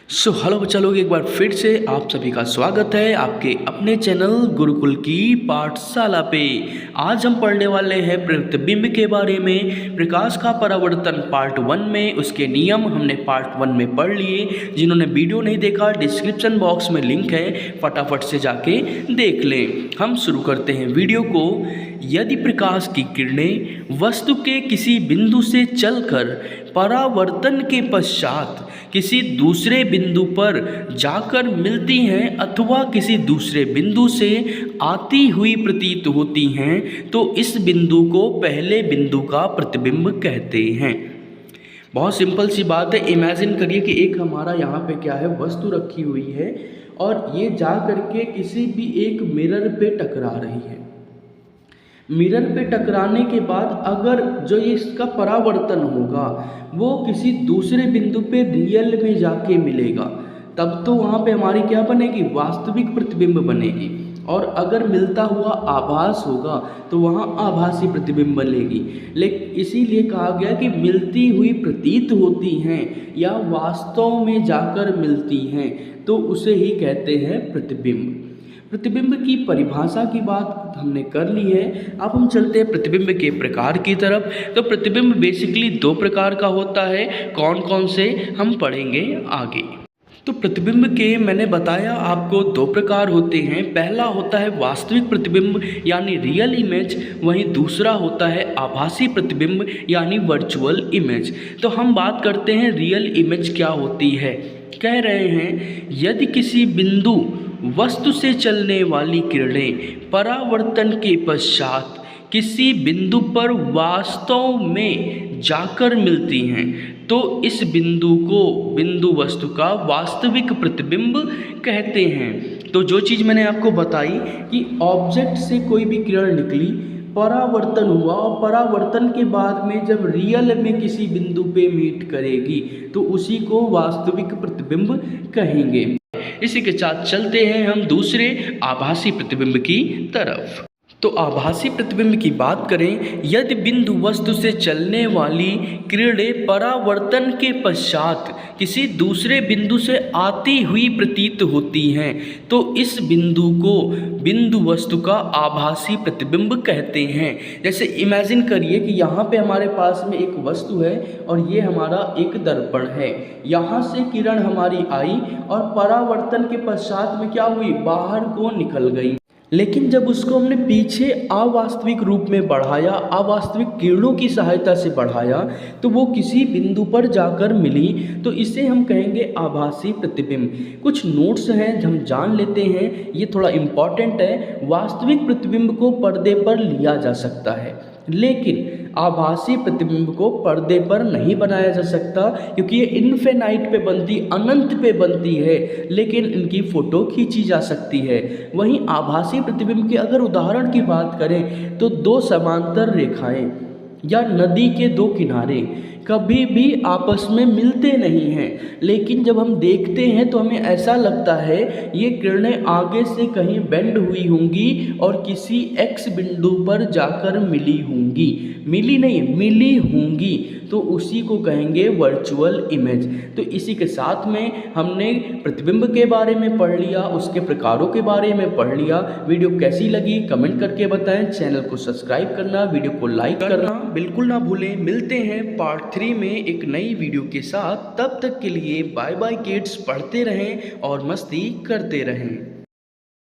Hello बच्चा लोग, एक बार फिर से आप सभी का स्वागत है आपके अपने चैनल गुरुकुल की पाठशाला पे। आज हम पढ़ने वाले हैं प्रतिबिंब के बारे में। प्रकाश का परावर्तन पार्ट 1 में उसके नियम हमने पार्ट 1 में पढ़ लिए। जिन्होंने वीडियो नहीं देखा, डिस्क्रिप्शन बॉक्स में लिंक है, फटाफट से जाके देख लें। हम शुरू करते हैं वीडियो को। यदि प्रकाश की किरणें वस्तु के किसी बिंदु से चलकर परावर्तन के पश्चात किसी दूसरे बिंदु पर जाकर मिलती हैं अथवा किसी दूसरे बिंदु से आती हुई प्रतीत होती हैं, तो इस बिंदु को पहले बिंदु का प्रतिबिंब कहते हैं। बहुत सिंपल सी बात है। इमेजिन करिए कि एक हमारा यहाँ पे क्या है, वस्तु रखी हुई है और ये जा करके किसी भी एक मिरर पे टकरा रही है। मिरर पे टकराने के बाद अगर जो ये इसका परावर्तन होगा वो किसी दूसरे बिंदु पे रियल में जाके मिलेगा, तब तो वहाँ पे हमारी क्या बनेगी, वास्तविक प्रतिबिंब बनेगी। और अगर मिलता हुआ आभास होगा तो वहाँ आभासी प्रतिबिंब बनेगी। लेकिन इसीलिए कहा गया कि मिलती हुई प्रतीत होती हैं या वास्तव में जाकर मिलती हैं, तो उसे ही कहते हैं प्रतिबिंब। प्रतिबिंब की परिभाषा की बात हमने कर ली है। अब हम चलते हैं प्रतिबिंब के प्रकार की तरफ। तो प्रतिबिंब बेसिकली दो प्रकार का होता है। कौन कौन से हम पढ़ेंगे आगे। तो प्रतिबिंब के मैंने बताया आपको दो प्रकार होते हैं। पहला होता है वास्तविक प्रतिबिंब यानी रियल इमेज, वहीं दूसरा होता है आभासी प्रतिबिंब यानी वर्चुअल इमेज। तो हम बात करते हैं रियल इमेज क्या होती है। कह रहे हैं यदि किसी बिंदु वस्तु से चलने वाली किरणें परावर्तन के पश्चात किसी बिंदु पर वास्तव में जाकर मिलती हैं, तो इस बिंदु को बिंदु वस्तु का वास्तविक प्रतिबिंब कहते हैं। तो जो चीज़ मैंने आपको बताई कि ऑब्जेक्ट से कोई भी किरण निकली, परावर्तन हुआ और परावर्तन के बाद में जब रियल में किसी बिंदु पे मीट करेगी तो उसी को वास्तविक प्रतिबिंब कहेंगे। इसी के साथ चलते हैं हम दूसरे आभासी प्रतिबिंब की तरफ। तो आभासी प्रतिबिंब की बात करें, यदि बिंदु वस्तु से चलने वाली किरणें परावर्तन के पश्चात किसी दूसरे बिंदु से आती हुई प्रतीत होती हैं, तो इस बिंदु को बिंदु वस्तु का आभासी प्रतिबिंब कहते हैं। जैसे इमेजिन करिए कि यहाँ पे हमारे पास में एक वस्तु है और ये हमारा एक दर्पण है। यहाँ से किरण हमारी आई और परावर्तन के पश्चात में क्या हुई, बाहर को निकल गई। लेकिन जब उसको हमने पीछे अवास्तविक रूप में बढ़ाया, अवास्तविक किरणों की सहायता से बढ़ाया, तो वो किसी बिंदु पर जाकर मिली, तो इसे हम कहेंगे आभासी प्रतिबिंब। कुछ नोट्स हैं हम जान लेते हैं, ये थोड़ा इम्पॉर्टेंट है। वास्तविक प्रतिबिंब को पर्दे पर लिया जा सकता है, लेकिन आभासी प्रतिबिंब को पर्दे पर नहीं बनाया जा सकता, क्योंकि ये इनफिनाइट पे बनती, अनंत पे बनती है, लेकिन इनकी फ़ोटो खींची जा सकती है। वहीं आभासी प्रतिबिंब के अगर उदाहरण की बात करें तो दो समांतर रेखाएं या नदी के दो किनारे कभी भी आपस में मिलते नहीं हैं, लेकिन जब हम देखते हैं तो हमें ऐसा लगता है ये किरणें आगे से कहीं बेंड हुई होंगी और किसी एक्स बिंदु पर जाकर मिली होंगी। मिली नहीं, मिली होंगी, तो उसी को कहेंगे वर्चुअल इमेज। तो इसी के साथ में हमने प्रतिबिंब के बारे में पढ़ लिया, उसके प्रकारों के बारे में पढ़ लिया। वीडियो कैसी लगी कमेंट करके बताएं। चैनल को सब्सक्राइब करना, वीडियो को लाइक करना बिल्कुल ना भूलें। मिलते हैं पार्ट 3 में एक नई वीडियो के साथ। तब तक के लिए बाय बाय किड्स। पढ़ते रहें और मस्ती करते रहें।